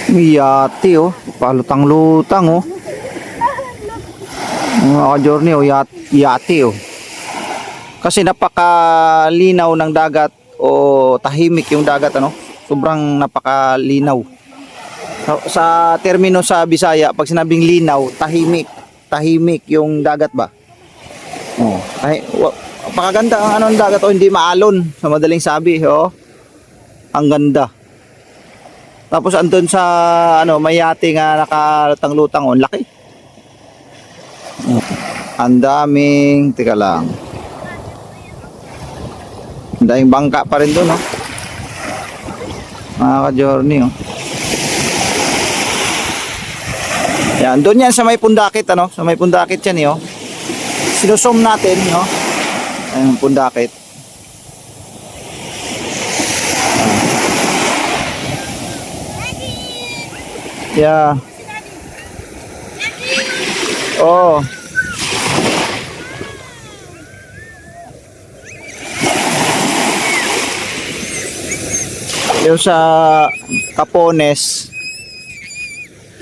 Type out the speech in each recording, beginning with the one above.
May yate oh. Palutang-lutang oh. Mga ka-journey oh, yate oh. Kasi napakalinaw ng dagat o tahimik yung dagat ano. Sobrang napakalinaw. Sa termino sa Bisaya, pag sinabing linaw, tahimik. Tahimik yung dagat ba? Oh, pakaganda ang ano ng dagat o hindi maalon sa madaling sabi, oh. Ang ganda. Tapos andun sa ano, may yate nga nakalatang-lutang oh, laki. Oh, ang daming, teka lang. Ang daming bangka pa rin doon, oh. Mga ka-journey, oh. Yan, doon yan sa may pundakit, ano? Sa may pundakit yan, oh. Sinusum natin, no? Ayun, pundakit. Yeah. Oh. Yung sa Capones.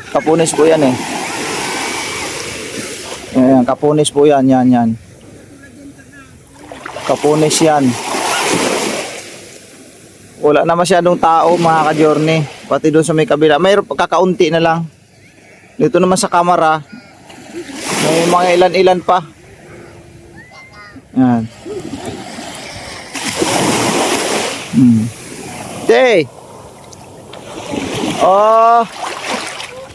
Capones po yan eh. Ayan, Capones po yan, yan. Capones yan. Wala na masyadong tao mga ka-journey. Pati doon sa may kabila. Mayroon kakaunti na lang. Dito naman sa kamera. May mga ilan-ilan pa. Ayan. Day. Oh.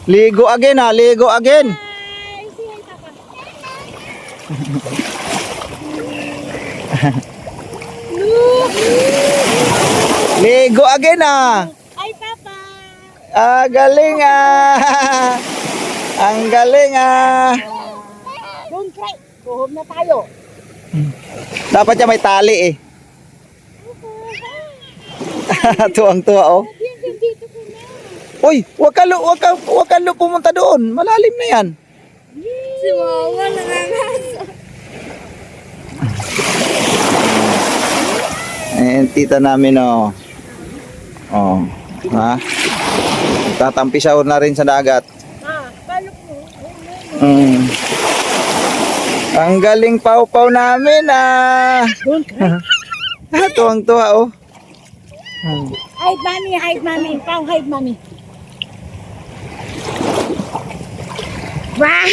Ligo again ha, ligo again. Ligo again ah. Ay, Papa. Ah, galing ah. Ang galing ah. Don't cry. Go home na tayo. Dapat siya may tali eh. Tuwang-tuwa oh. Dito ko na. Uy, wag ka pumunta doon. Malalim na yan. Si Wawa nangangaso. Eh, tita namin oh. Oh, ha? Tatampisaw na rin sa dagat. Balok mo. Ang galing pau-pau namin ah. Don't cry. Tuwang-tuwa oh. Hide, mommy. Pau, hide, mommy. Wow!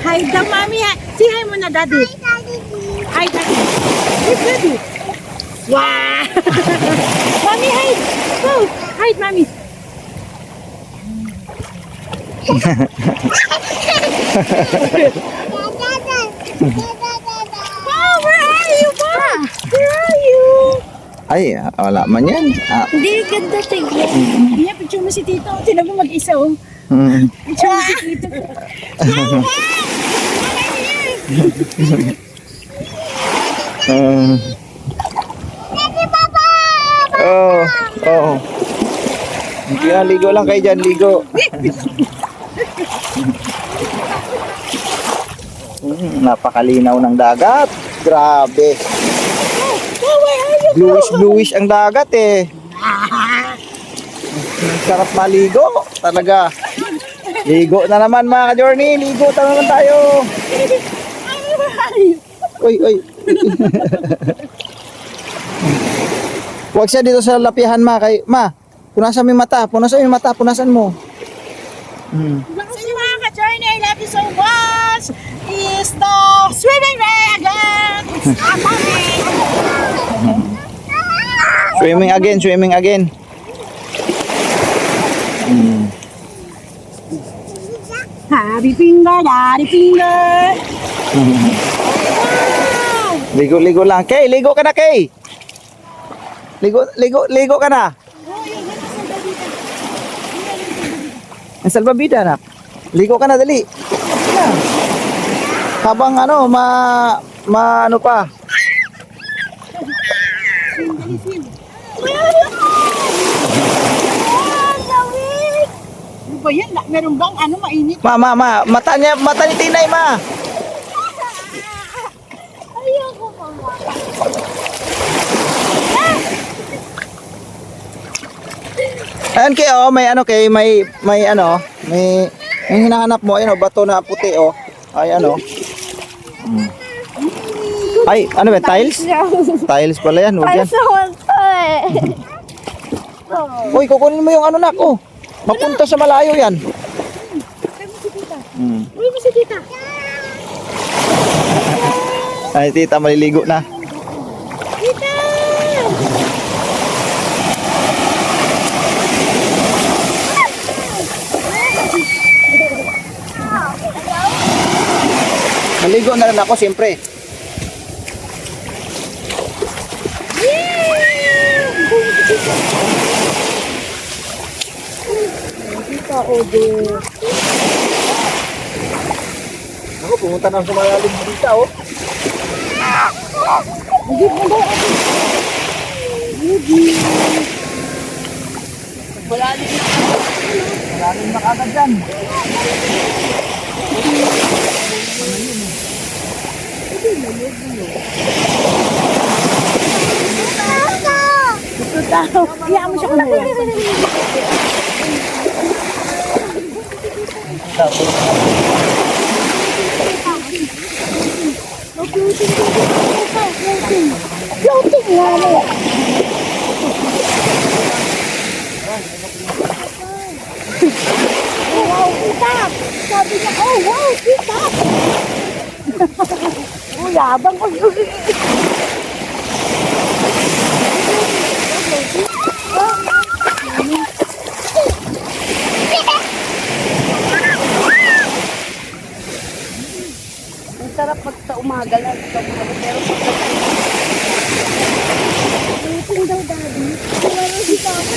Hide daw, mommy. Say hi mo na, daddy. Hi, daddy. Hi, daddy. Wow! Mommy, hide. Go. Hide, mommy. Wow, where are you, Ma? Where are you? Ay, wala man yan. Ah. Hindi, ganda tignan. Hindi, picture mo si Tito. Tinan mo mag-isa, oh. Picture mo si Tito. Oh, oh. Kaya ligo lang kayo dyan, ligo. Napakalinaw ng dagat. Grabe. Bluish ang dagat eh. Sarap maligo. Talaga. Ligo na naman mga ka-journey. Ligo na naman tayo. Uy. Huwag siya dito sa lapihan ma. Punasan mo yung mata. Punasan mo. So yung mga ka-journey, I love you so much. Is the swimming day again. It's amazing. Swimming again. Happy finger, daddy finger. Ligo lang. Kay, ligo ka na, Kay. Ligo ka na. Ang salbabida na. Ligo ka na, dali. Yan. Habang ano, ano pa. Ano ba yan? Meron bang ano mainit? Mata ni Tinay, ma. Ayoko, mama. Ayan kayo, may ano kay may ano, may hinahanap mo, ayun oh, bato na puti oh. Ay ano. Hmm. Ay, ano ba, tiles? Tiles pala yan, huwag yan. Uy, kukunin mo yung ano nak, oh. Mapunta sa malayo yan. Hmm. Uy, si tita. Ay, tita, maliligo na. Tita! Maligo na rin ako, siyempre. Tita, Odo. Ako, pumunta na sa malalim dito, oh. Hindi mo ba ako? Malalim na kagad dyan. Ito daw. Kaya mo siya kumuha. Floating nga mo. Wow, tita! Sabi niya, oh wow, tita! Oh, yabang ko. Ang sarap pag sa umaga lang. Sa umaga, pero pag Waiting daw, Daddy. Wala si Papa.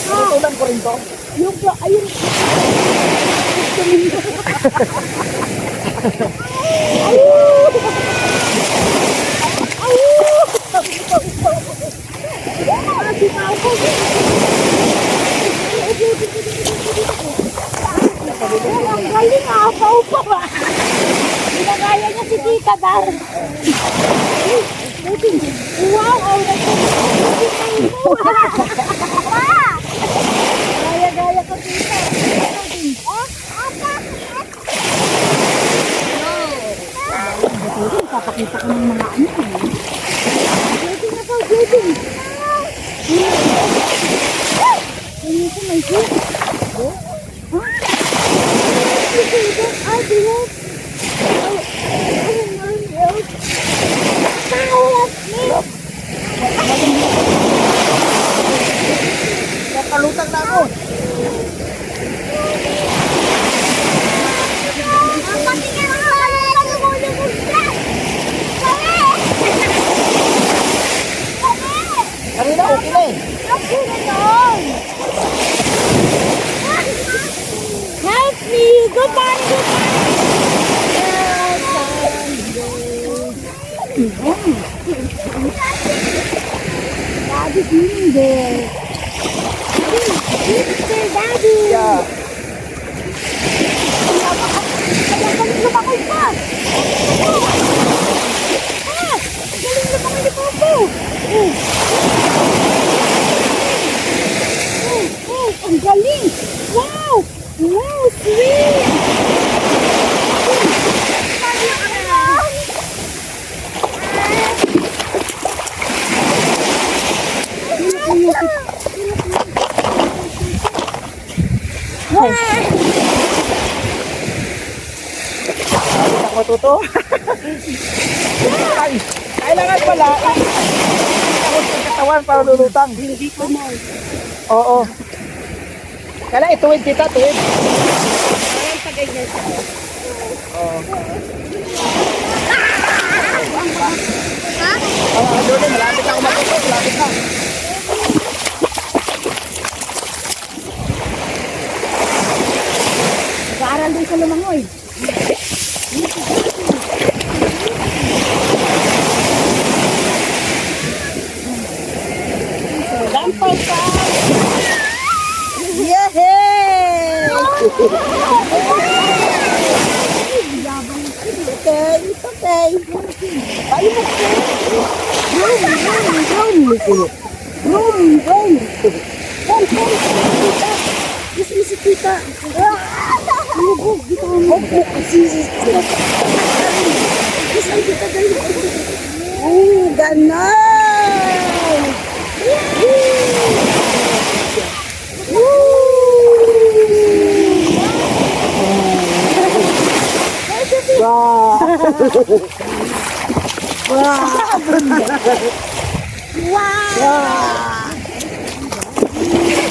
Tutulan ko rin to. Yung ba, ayun. Ang galing, apaw pa. Ginagaya niya si Tita Dar. Wow, ang gaya-gaya ko, Tita. Papakita ko ng mga ano. Jogging ako, jogging. Ano ko may shoot? Ha? Ay, bilis. Napalutang na ako. Kanina okay na eh. Help me! Goodbye! Daddy, hindi. Mr. Daddy! Yeah. Galing lumakay pa! Galing lumakay ni Popo! Ang galing! Wow! Wow, sweet! Ako matuto. Ay, kailangan pala. Takot sa katawan para lulutang. Hindi ko mo. Oo. Kailangan ituwid kita, tuwid. Ayan pa ganyan. Oo. Doon, malapit ako matuto. Malapit na. Nag-aaral din sa Lumangoy. Dampay pa! Yehey! Okay, it's okay. Ayun mo.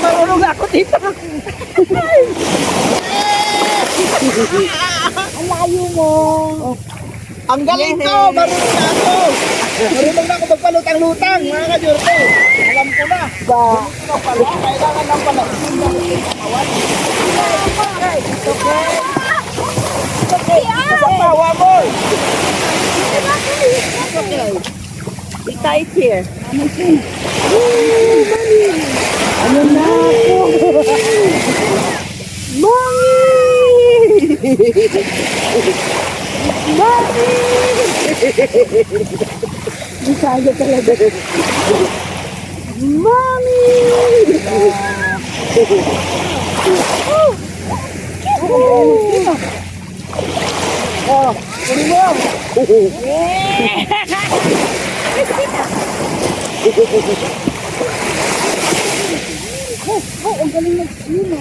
Marunong ako dito. Ang layo mo. Ang galing ko! Marunong na ako! Marunong na ako magpalutang-lutang, mga ka-Jorto. Alam ko na. Dito pala, kailangan ng palaksin ng kawan. Sa tawa mo! Be tight here. Ano na ako? Bisaya talaga. Mommy! Oh, puri mo! Ang galing mag-sino.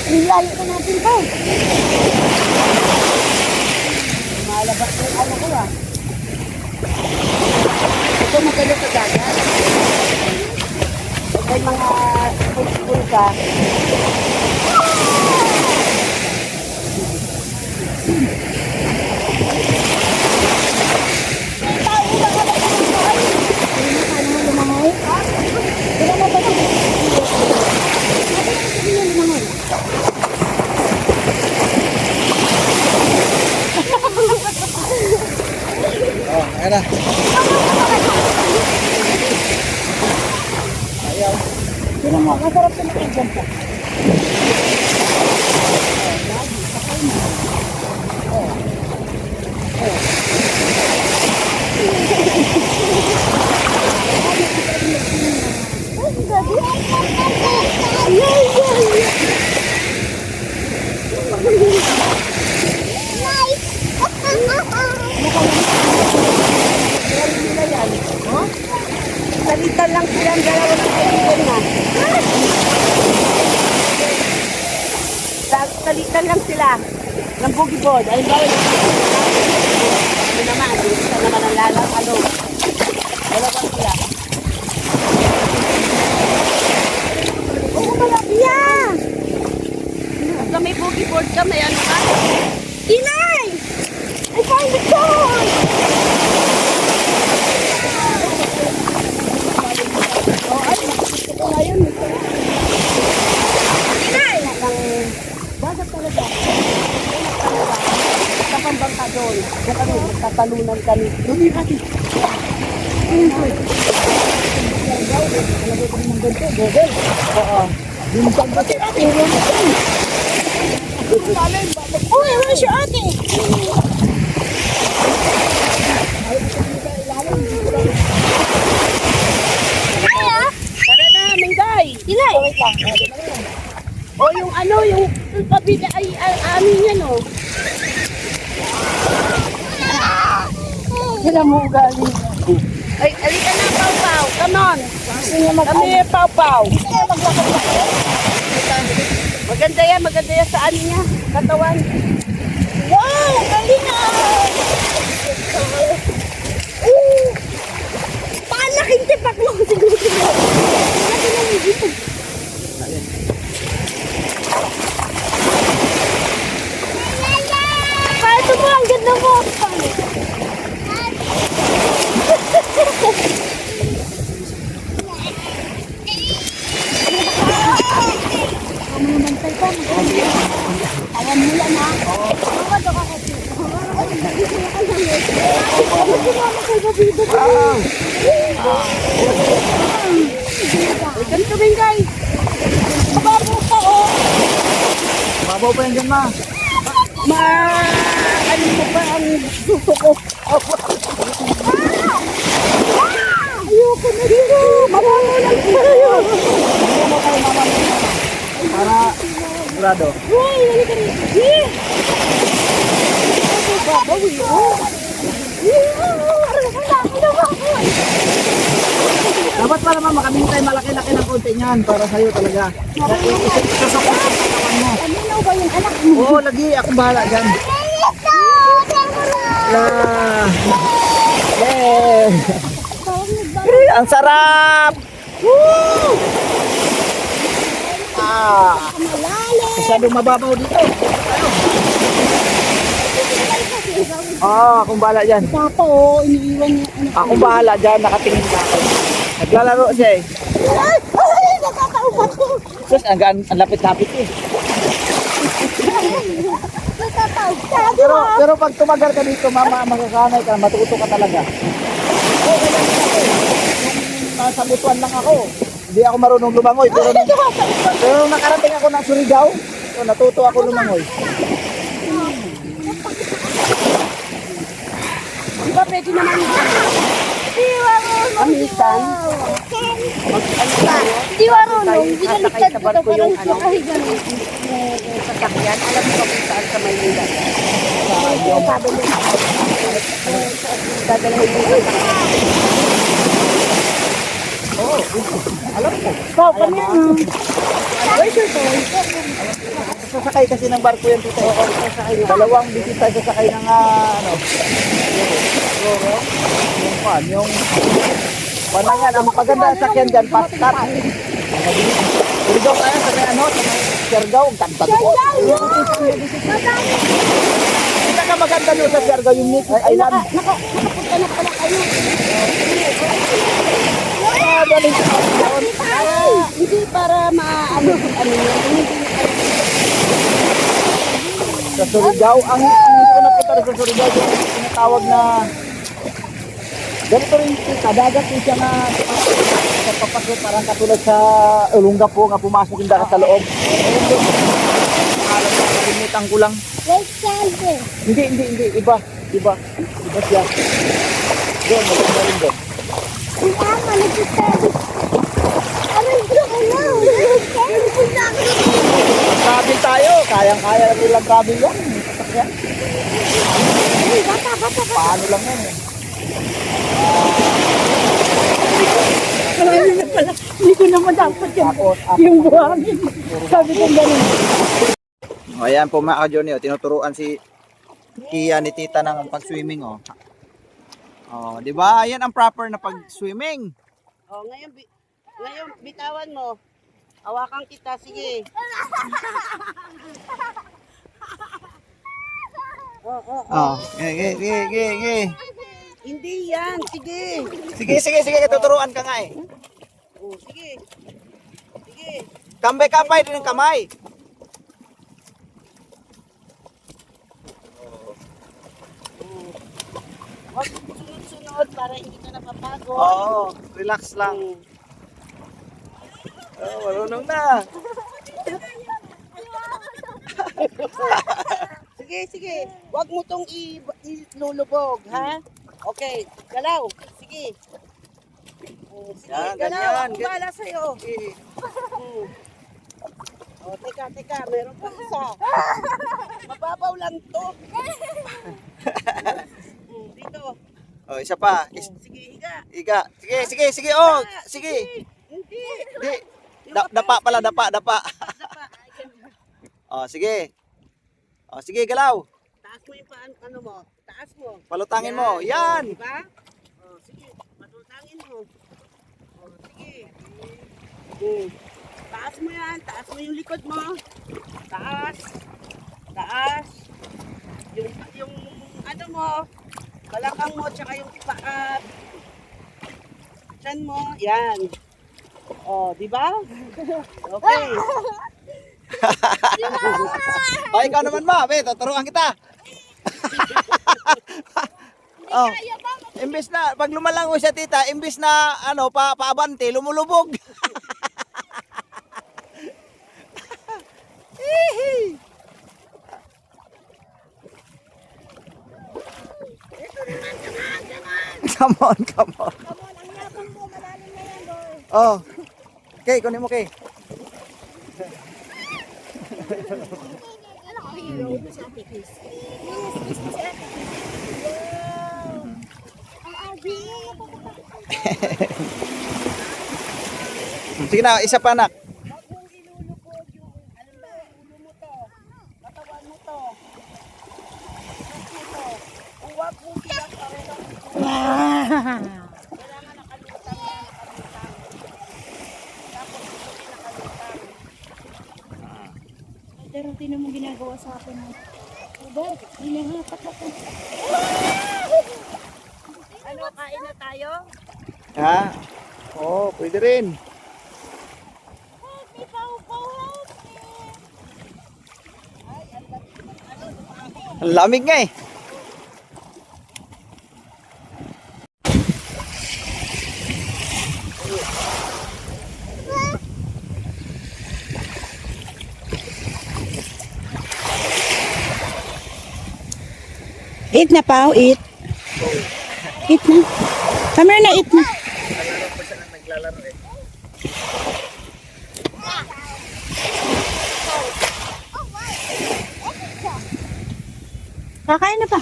Ilayo na natin to. Malabas yung ano ko ah. Ito maganda sa dagat. Ito yung mga school ka. Ayan na. Sino mo, masarap sa mga dyan po. Salitan lang silang dalawa ng kaibigan na. Salitan lang sila ng boogie board. Ayun ba? Ano naman? Isa naman ang lalang ano. Dalawa sila. Oo, malaki yan! Pagka may boogie board ka, may ano ka? Inay! I found the toy! Doon kami, magtatalunan kami. Doon yung kati. Oo. Binsang ba si ate? Uy, where's your ate? O yung ano, yung pabida ay amin yan o. Sila mo galing. Ay, alika na, Pau Pau. Come on. Kami, Pau Pau. Maganda yan sa ano niya, katawan. Wow, galing na. Palaking tipak mo siguro. Laki na yung dito. Ito mo, ang ganda mo. Mamantay pa. Ayan mo yan ha. Ganito rin guys. Mababaw pa oh. Babaw pa yan dyan, ma. Ano mo ba ang suso ko? Ayoko na dito. Mababaw lang tayo. Para sigurado. Uy, nali ka rin. Mababaw yun. Dapat para naman makamintay malaki-laki ng konti niyan para sa'yo talaga. Isasok sa katawan mo. Ano ba yung anak mo? Oo, lagi. Akong bahala dyan. Ang sarap! Woo! Masyadong mababaw dito. Akong bahala dyan. Papa, oh, iniiwan niya. Akong bahala dyan. Nakatingin ka ako. Naglalaro siya eh. Ay, nakakaupat ko. Sus, ang lapit-lapit eh. Nakakaupat. Pero pag tumagal ka dito, mama, masasanay ka, matuto ka talaga. Nasa butuan lang ako. Hindi ako marunong lumangoy. Pero nung nakarating ako ng Surigao, so natuto ako lumangoy. Di ba pwede naman Amisan? Di marunong. Binaliktad ko to parang sukahi ganun. Sasakyan, alam mo kung saan sa Maynila. Dadalhin mo sa Alam ko. Wow, kami. Sasakay kasi ng barko yan dito. Sasakay. Dalawang bisita sasakay ng ano. Yung pan, yung panangan. Ang maganda sa sakyan dyan, paskat. Surigao tayo sa may ano, sa may Siargao. Ang tagtag ko. Kita ka maganda doon sa Siargao, yung Nick Island. Nakapunta na pala kayo. Galing sa Siargao. Hindi para maano yun. Sa Surigao, ang hindi ko napunta rin sa Surigao, yung tinatawag na ganito rin kadagat yung siya na papasok parang katulad sa Olongapo nga pumasok yung dagat sa loob. Alam ko, nakalimutan ko lang. Hindi, iba siya. Doon, maganda rin doon. Travel tayo, kayang-kaya na nilang travel yan. Sasakyan. Paano lang yan eh. Hindi ko naman dapat yung buhangin. Sabi ko ganun. Ayan po mga ka-Johnny, tinuturuan si Kia ni Tita ng pag-swimming oh. Oh, 'di ba? Ayan ang proper na pag-swimming. Oh, ngayon bitawan mo. Hawakan kita, sige. Oh, ge. Hindi yan, sige. Sige, tuturuan ka nga eh. Oh, sige. Sige. Kambay din ang kamay. Huwag sunod-sunod para hindi ka napapagod. Oo, relax lang. Oh, marunong na. Sige. Huwag mo tong ilulubog, ha? Okay, galaw. Sige. Oh, sige, Yan, galaw. ganyan. Ako bahala sa'yo. Sige. Oh, teka, meron pa isa. Mababaw lang to. Dito. Oh, isa pa. Sige, higa. Iga. Sige. Oh, sige. Hindi. Di. Dapa pala, dapa. Dapa. Oh, sige. Oh, sige, galaw. Taas mo yung paan, ano mo. Taas mo. Palutangin mo. Yan. Diba? Oh, sige. Patutangin mo. Oh, sige. Taas mo yan. Taas mo yung likod mo. Taas. Yung ano mo. Balakang mo, tsaka yung paa. Tiyan mo. Yan. Oh, di ba? Okay. Oh, ikaw naman ma. Be, tuturuan kita. Oh. Imbis na, pag lumalangoy siya tita, imbis na, ano, paabante, lumulubog. Hihi. Come on. Oh. Okay, kunin mo kay. Sige na, isa pa anak. Huwag mong ilulubog yung, ano ba, ulo mo to. Katawan mo to. Ito. Huwag mong pinagkaroon. Kailangan nakalutang. Tapos ito pinakalutang. Pero tinan mo ginagawa sa akin. Uber, hinahatak ako. Ano, kain na tayo? Ha? Oh, pwede rin. Help me, Pau, help me. Ang lamig nga eh. Eat na, Pau, eat. Eat na. Come here na, eat na. Kakain na pa.